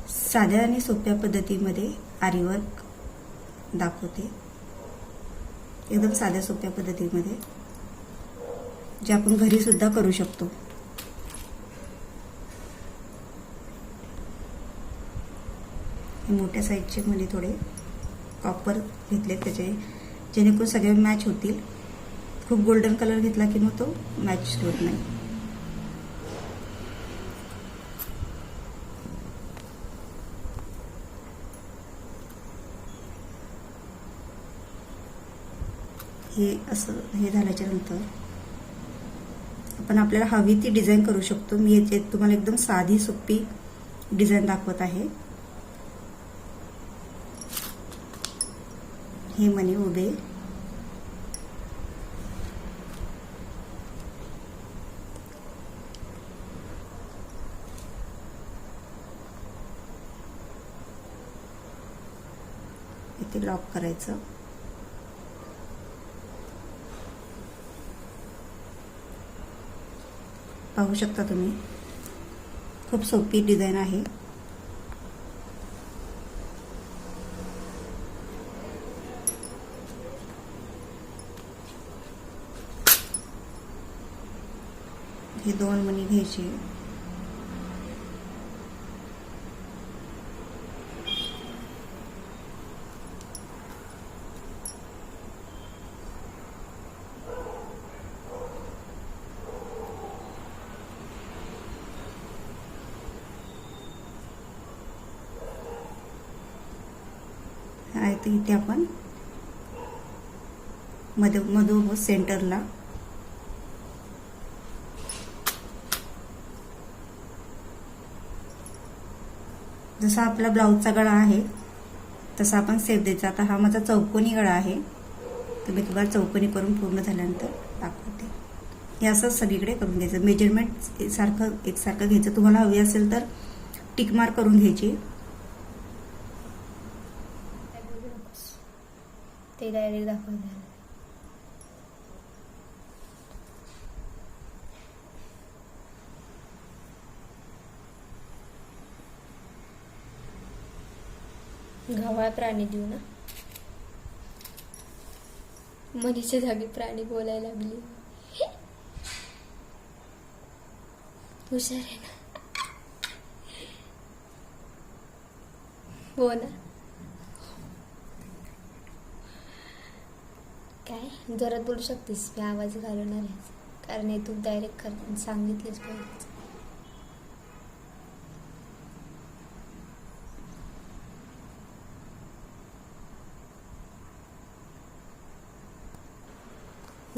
साध्या आणि सोप्या पद्धतीमध्ये आरी वर्क दाखवते, एकदम साध्या सोप्या पद्धतीमध्ये, जे आपण घरी सुद्धा करू शकतो. मोठ्या साईजचे मध्ये थोडे कॉपर घेतले त्याचे, जेणेकरून सगळे मॅच होतील. खूप गोल्डन कलर घेतला की मग तो मॅच होत नाही. हे असं हे झाल्याच्या नंतर आपण आपल्याला हवी ती डिझाईन करू शकतो. मी याच्यात तुम्हाला एकदम साधी सोपी डिझाईन दाखवत आहे. हे मणी उभे, इथे लॉक करायचं. पाहू शकता तुम्ही, खूप सोपी डिझाईन आहे. हे 2 मणी घ्यायचे, आहे तर इथे आपण मधोमध सेंटरला जसा आपला ब्लाऊजचा गळा आहे तसा आपण सेप द्यायचा. आता हा माझा चौकोनी गळा आहे, तर मी तुम्हाला चौकोनी करून पूर्ण झाल्यानंतर दाखवते. हे असं सगळीकडे करून घ्यायचं. मेजरमेंट एकसारखं घ्यायचं. तुम्हाला हवी असेल तर टिक मार्क करून घ्यायची. ते डायरेक्ट दाखवणार. गव्हा प्राणी देऊ ना, मनीच्या जागी प्राणी बोलायला लागली. हुशार आहे ना. हो ना. काय जोरात बोलू शकतेस, मी आवाज घालवणार आहे, कारण हे तू डायरेक्ट कर सांगितलेच पाहिजे.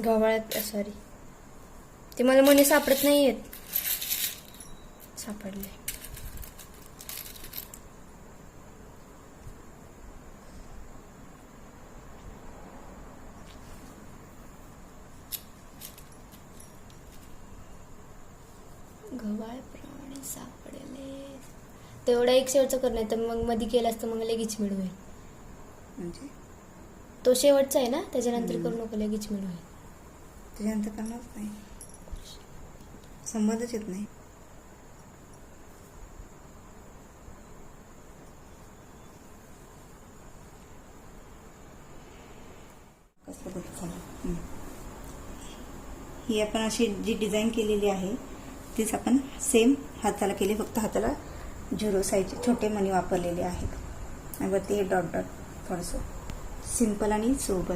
गव्हाळ्यात सॉरी, ते मला मणी सापडत नाहीयेत. सापडले. गव्हाळ प्राणी सापडले. तेवढा एक शेवटचा कर, नाही तर मग मध्ये केला असतं मग लगेच मिळवेल. म्हणजे तो शेवटचा आहे ना, त्याच्यानंतर करू नको, लगेच मिळवेल. त्याच्यानंतर करणारच नाही, संबंधच येत नाही. ही आपण अशी जी डिझाईन केलेली आहे तीच आपण सेम हाताला केली, फक्त हाताला 0 साईजचे छोटे मणी वापरलेले आहेत. आणि वरती हे डॉट डॉट थोडंसं सिंपल आणि सोबर.